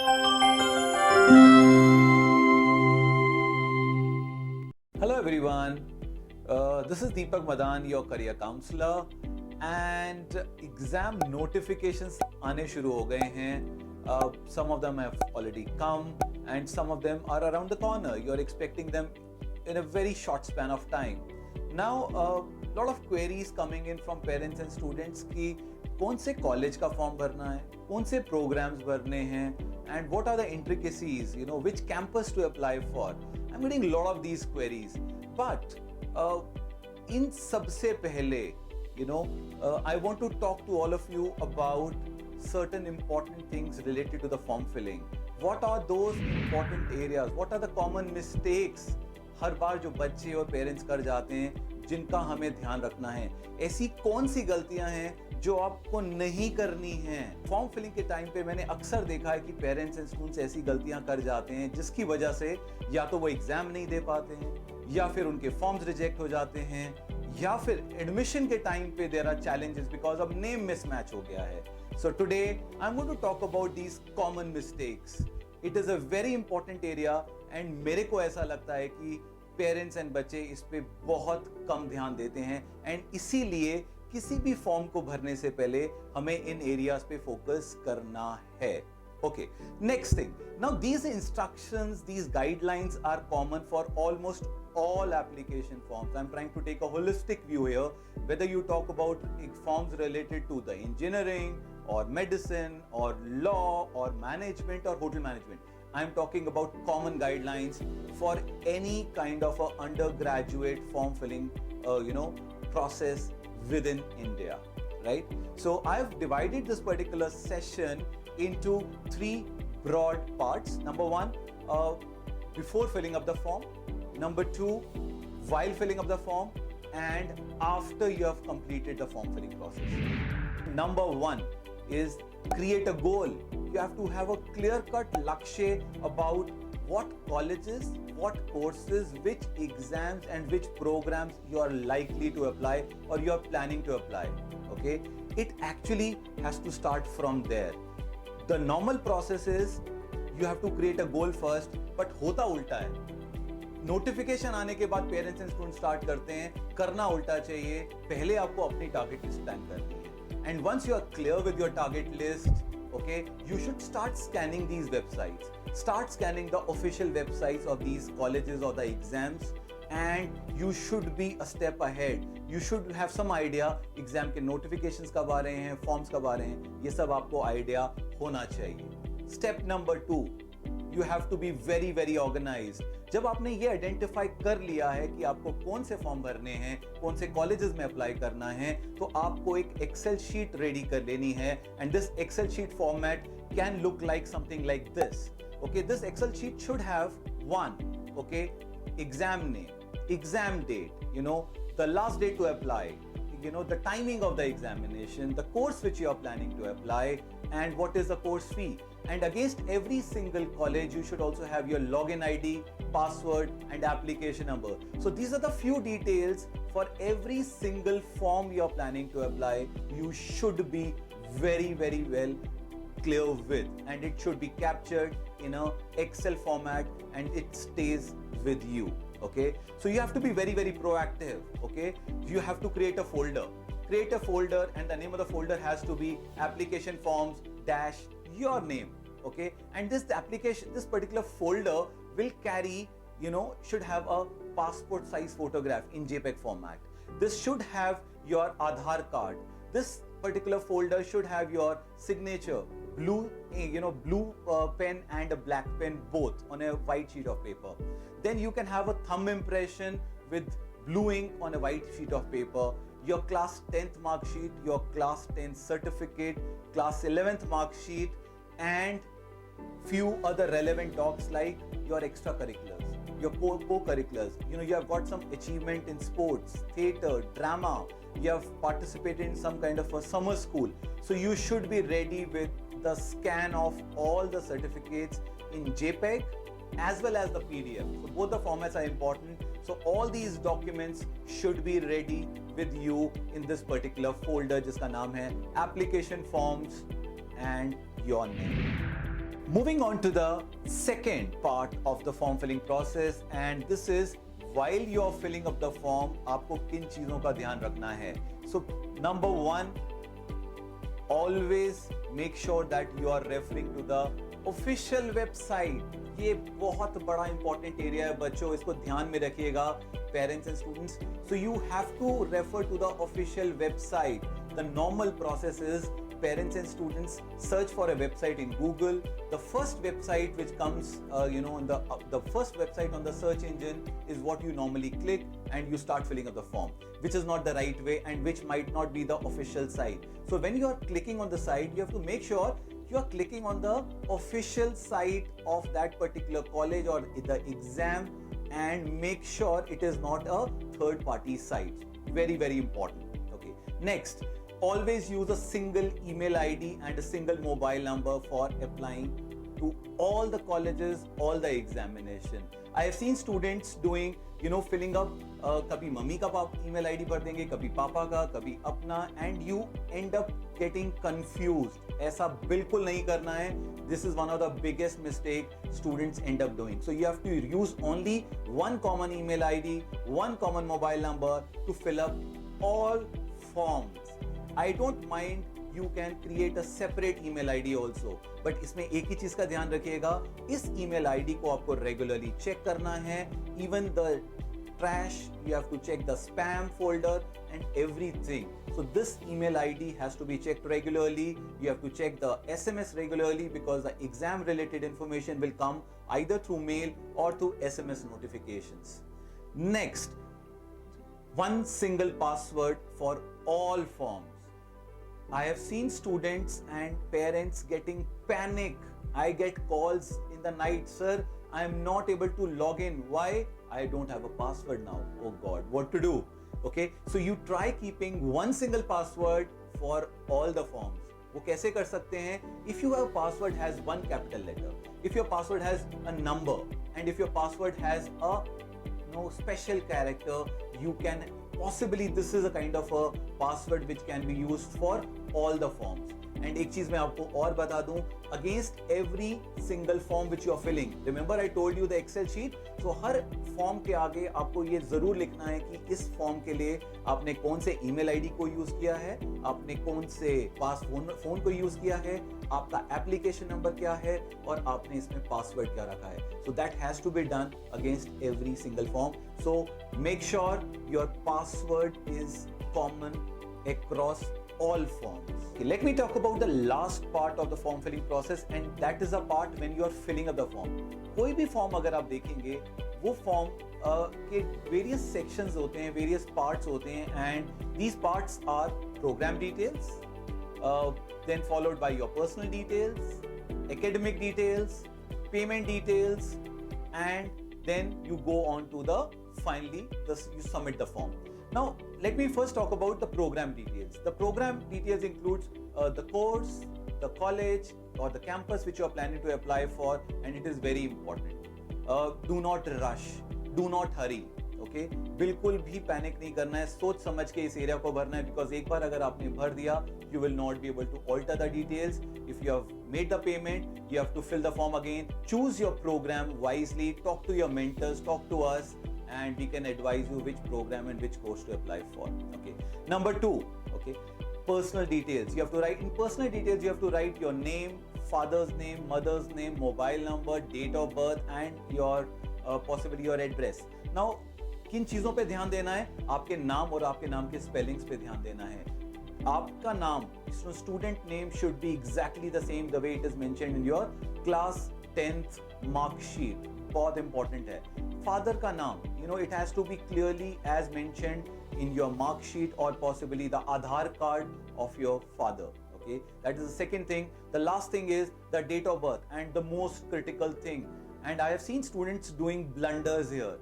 Hello everyone, this is Deepak Madan, your career counselor, and exam notifications आने शुरू हो गए हैं. Some of them have already come and some of them are around the corner. You're expecting them in a very short span of time. Now, a lot of queries coming in from parents and students कि कौन से college का form भरना है, कौन से programmes भरने हैं, and what are the intricacies, which campus to apply for. I'm getting a lot of these queries, but in सबसे पहले, I want to talk to all of you about certain important things related to the form filling. What are those important areas? What are the common mistakes हर बार जो बच्चे और parents कर जाते हैं जिनका हमें ध्यान रखना है? ऐसी कौन सी गलतियां हैं जो आपको नहीं करनी हैं? फॉर्म फिलिंग के टाइम पे मैंने अक्सर देखा है कि पेरेंट्स एंड स्टूडेंट्स ऐसी गलतियां कर जाते हैं जिसकी वजह से या तो वो एग्जाम नहीं दे पाते हैं, या फिर उनके फॉर्म्स रिजेक्ट हो जाते हैं, या फिर एडमिशन के टाइम पे there are challenges because of name mismatch हो गया है. So today I am going to talk about these common mistakes. It is a very important area and मेरे को ऐसा लगता है कि पेरेंट्स एंड बच्चे इस पे बहुत कम ध्यान देते हैं, एंड इसीलिए किसी भी फॉर्म को भरने से पहले हमें इन एरियाज पे फोकस करना है. Okay, next thing. Now these instructions, these guidelines are common for almost all application forms. I'm trying to take a holistic view here, whether you talk about forms related to the engineering or medicine or law or management or hotel management. I'm talking about common guidelines for any kind of a undergraduate form filling, process within India, right? So I've divided this particular session into three broad parts. Number one, before filling up the form. Number two, while filling up the form, and after you have completed the form filling process. Number one is create a goal. You have to have a clear-cut lakshya about what colleges, what courses, which exams and which programs you are likely to apply or you are planning to apply. Okay, it actually has to start from there. The normal process is you have to create a goal first, but होता उल्टा है. Notification आने के बाद parents and student start करते हैं, करना उल्टा चाहिए. पहले आपको अपनी टारगेट लिस्ट प्लान करनी है, and once you are clear with your target list, okay, you should start scanning these websites. Start scanning the official websites of these colleges or the exams, and you should be a step ahead. You should have some idea exam के notifications कब आ रहे हैं, forms कब आ रहे हैं, ये सब आपको idea होना चाहिए. Step number 2, you have to be very very organized. जब आपने ये आइडेंटिफाई कर लिया है कि आपको कौन से फॉर्म भरने हैं, कौन से कॉलेजेस में अप्लाई करना है, तो आपको एक एक्सेल शीट रेडी कर लेनी है, and this Excel sheet format can look like something like this. Okay, this Excel sheet should have one, okay, exam name, exam date, the last date to apply, the timing of the examination, the course which you are planning to apply, and what is the course fee. And against every single college you should also have your login ID, password and application number. So these are the few details for every single form you are planning to apply. You should be very very well clear with, and it should be captured in a Excel format and it stays with you. Okay, so you have to be very very proactive. Okay, you have to create a folder, and the name of the folder has to be application forms dash your name. Okay, and this particular folder will carry, should have a passport size photograph in JPEG format. This should have your Aadhaar card. This particular folder should have your signature, blue pen and a black pen, both on a white sheet of paper. Then you can have a thumb impression with blue ink on a white sheet of paper, your class 10th mark sheet, your class 10th certificate, class 11th mark sheet, and few other relevant docs like your extracurriculars, your co-curriculars. You have got some achievement in sports, theatre, drama, you have participated in some kind of a summer school. So you should be ready with the scan of all the certificates in JPEG as well as the PDF. So both the formats are important. So all these documents should be ready with you in this particular folder जिसका नाम है application forms and your name. Moving on to the second part of the form filling process, and this is while you are filling up the form, आपको किन चीजों का ध्यान रखना है. So number one, always make sure that you are referring to the official website. ये बहुत बड़ा important area है बच्चों, इसको ध्यान में रखिएगा parents and students. So you have to refer to the official website. The normal process is parents and students search for a website in Google. The first website which comes, the first website on the search engine is what you normally click, and you start filling up the form, which is not the right way and which might not be the official site. So when you are clicking on the site, you have to make sure you are clicking on the official site of that particular college or the exam, and make sure it is not a third party site. Very, very important. Okay. Next, always use a single email ID and a single mobile number for applying to all the colleges, all the examination. I have seen students doing, filling up, kabhi mummy ka email ID भर देंगे, kabhi papa का, kabhi अपना, and you end up getting confused. ऐसा बिल्कुल नहीं करना है. This is one of the biggest mistake students end up doing. So you have to use only one common email ID, one common mobile number to fill up all forms. I don't mind, you can create a separate email ID also, but इसमें एक ही चीज का ध्यान रखिएगा, इस email ID को आपको regularly check करना है. Even the trash, you have to check the spam folder and everything. So this email ID has to be checked regularly. You have to check the SMS regularly because the exam related information will come either through mail or through SMS notifications. Next, one single password for all forms. I have seen students and parents getting panic. I get calls in the night, sir, I am not able to log in. Why? I don't have a password now. Oh God, what to do? Okay, so you try keeping one single password for all the forms. वो कैसे कर सकते हैं? If your password has one capital letter, if your password has a number, and if your password has a special character, you can possibly, this is a kind of a password which can be used for all the forms. And एक चीज मैं आपको और बता दूं, against every single form which you are filling, remember I told you the Excel sheet, so her form के आगे आपको ये जरूर लिखना है कि इस फॉर्म के लिए आपने कौन से ईमेल आईडी को यूज किया है, आपने कौन से फोन को यूज किया है, आपका एप्लीकेशन नंबर क्या है, और आपने इसमें पासवर्ड क्या रखा है. So that has to be done against every single form. So make sure your password is common across all forms. Okay, let me talk about the last part of the form filling process, and that is the part when you are filling up the form. कोई भी form अगर आप देखेंगे, वो form के various sections होते हैं, various parts होते हैं, and these parts are program details, then followed by your personal details, academic details, payment details, and then you go on to the finally you submit the form. Now let me first talk about the program details. The program details includes the course, the college or the campus which you are planning to apply for, and it is very important. Do not rush, do not hurry. Okay, बिल्कुल भी panic नहीं करना है, सोच समझ के इस area को भरना है, बिकॉज एक बार अगर आपने भर दिया, you will not be able to alter the details. If you have made the payment, you have to fill the form again. Choose your program wisely, talk to your mentors, talk to us, and we can advise you which program and which course to apply for. Okay, number 2, okay, personal details. You have to write in personal details, you have to write your name, father's name, mother's name, mobile number, date of birth, and your possibly your address. Now किन चीजों पे ध्यान देना है? आपके नाम और आपके नाम के स्पेलिंग्स पे ध्यान देना है. आपका नाम, student name should be exactly the same the way it is mentioned in your class 10th mark sheet. बहुत important है. Father का नाम, it has to be clearly as mentioned in your mark sheet or possibly the Aadhaar card of your father. Okay, that is the second thing. The last thing is the date of birth, and the most critical thing. And I have seen students doing blunders here.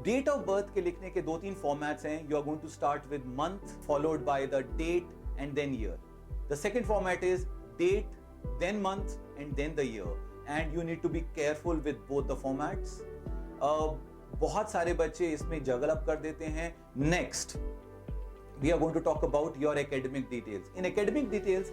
Date of birth के लिखने के 2-3 formats हैं. You are going to start with month followed by the date and then year. The second format is date then month and then the year, and you need to be careful with both the formats. बहुत सारे बच्चे इसमें juggle up कर देते हैं. Next, we are going to talk about your academic details. In academic details,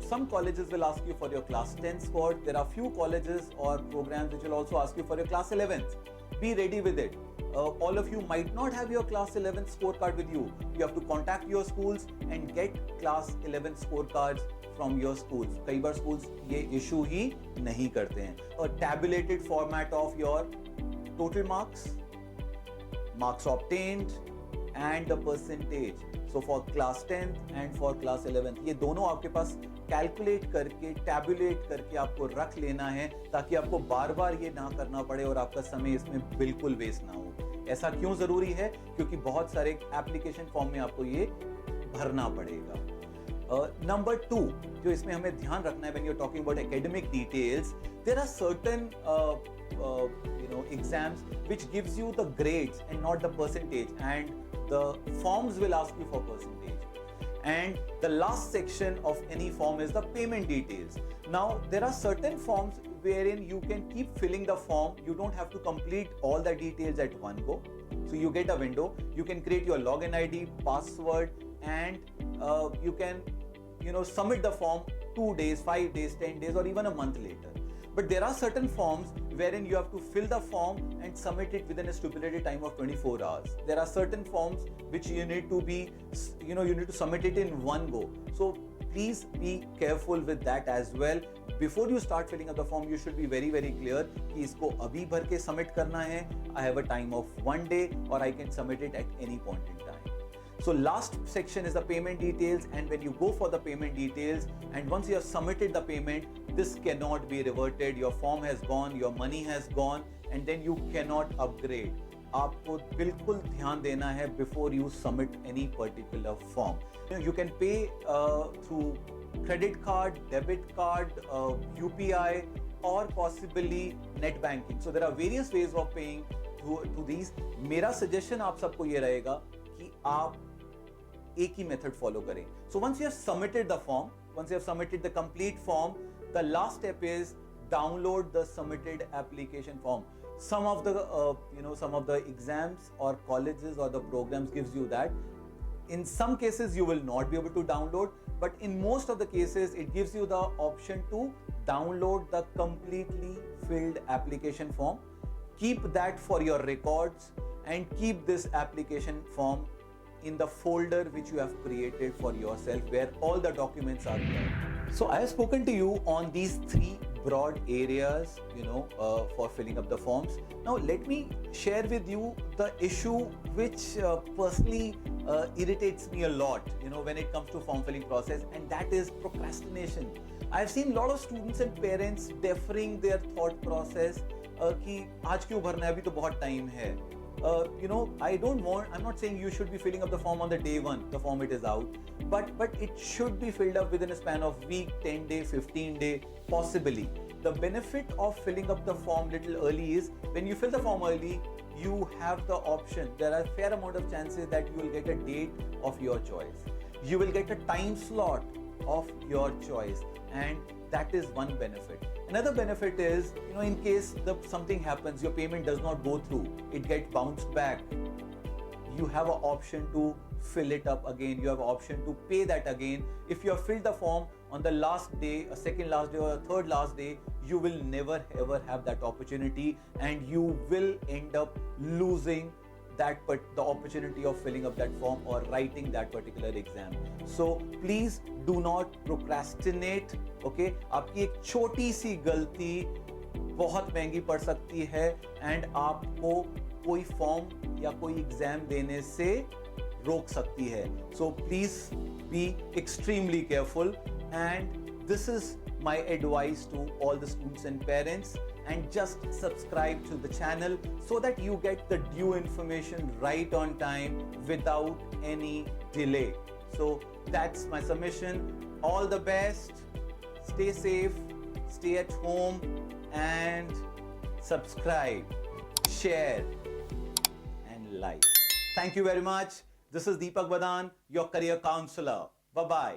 some colleges will ask you for your class 10 score. There are few colleges or programs which will also ask you for your class 11th. Be ready with it. All of you might not have your class 11th scorecard with you. You have to contact your schools and get class 11th scorecards from your schools. कई बार schools ये issue ही नहीं करते हैं. A tabulated format of your total marks, marks obtained, and the percentage. So for class 10th and for class 11th, ये दोनों आपके पास calculate करके, tabulate करके आपको रख लेना है, ताकि आपको बार बार ये ना करना पड़े और आपका समय इसमें बिल्कुल वेस्ट ना हो. ऐसा क्यों जरूरी है? क्योंकि बहुत सारे एप्लीकेशन फॉर्म में आपको ये भरना पड़ेगा. नंबर 2 जो इसमें हमें ध्यान रखना है, when you're talking about academic details, there are certain exams which gives you the grades and not the percentage, and the forms will ask you for percentage. And the last section of any form is the payment details. Now there are certain forms wherein you can keep filling the form. You don't have to complete all the details at one go. So you get a window, you can create your login ID, password, and you can submit the form 2 days, 5 days, 10 days, or even a month later. But there are certain forms wherein you have to fill the form and submit it within a stipulated time of 24 hours. There are certain forms which you need to be, you need to submit it in one go. So please be careful with that as well. Before you start filling up the form, you should be very, very clear कि इसको अभी भर के submit करना है. I have a time of 1 day, or I can submit it at any point in time. So last section is the payment details, and when you go for the payment details and once you have submitted the payment, this cannot be reverted. Your form has gone, your money has gone, and then you cannot upgrade. आपको बिल्कुल ध्यान देना है before you submit any particular form. You can pay through credit card, debit card, UPI, or possibly net banking. So there are various ways of paying to these. मेरा suggestion आप सबको ये रहेगा कि आप एक ही मेथड फॉलो करें. So once you have submitted the form, once you have submitted the complete form, the last step is download the submitted application form. Some of the exams or colleges or the programs gives you that. In some cases you will not be able to download, but in most of the cases it gives you the option to download the completely filled application form. Keep that for your records and keep this application form in the folder which you have created for yourself, where all the documents are there. So I have spoken to you on these 3 broad areas, for filling up the forms. Now let me share with you the issue which personally irritates me a lot, when it comes to form filling process, and that is procrastination. I have seen a lot of students and parents deferring their thought process कि आज क्यों भरना है, अभी तो बहुत time है. I'm not saying you should be filling up the form on the day 1, the form it is out, but it should be filled up within a span of week, 10 day, 15 day, possibly. The benefit of filling up the form little early is when you fill the form early, you have the option. There are a fair amount of chances that you will get a date of your choice. You will get a time slot of your choice, and that is one benefit. Another benefit is, in case something happens, your payment does not go through, it gets bounced back, you have an option to fill it up again, you have an option to pay that again. If you have filled the form on the last day, a second last day, or a third last day, you will never ever have that opportunity, and you will end up losing the opportunity of filling up that form or writing that particular exam. So please do not procrastinate. Okay, आपकी एक छोटी सी गलती बहुत महंगी पड़ सकती है and आपको कोई फॉर्म या कोई एग्जाम देने से रोक सकती है. So please be extremely careful, and this is my advice to all the students and parents. And just subscribe to the channel so that you get the due information right on time without any delay. So that's my submission. All the best. Stay safe, stay at home, and subscribe, share, and like. Thank you very much. This is Deepak Madan, your career counselor. Bye-bye.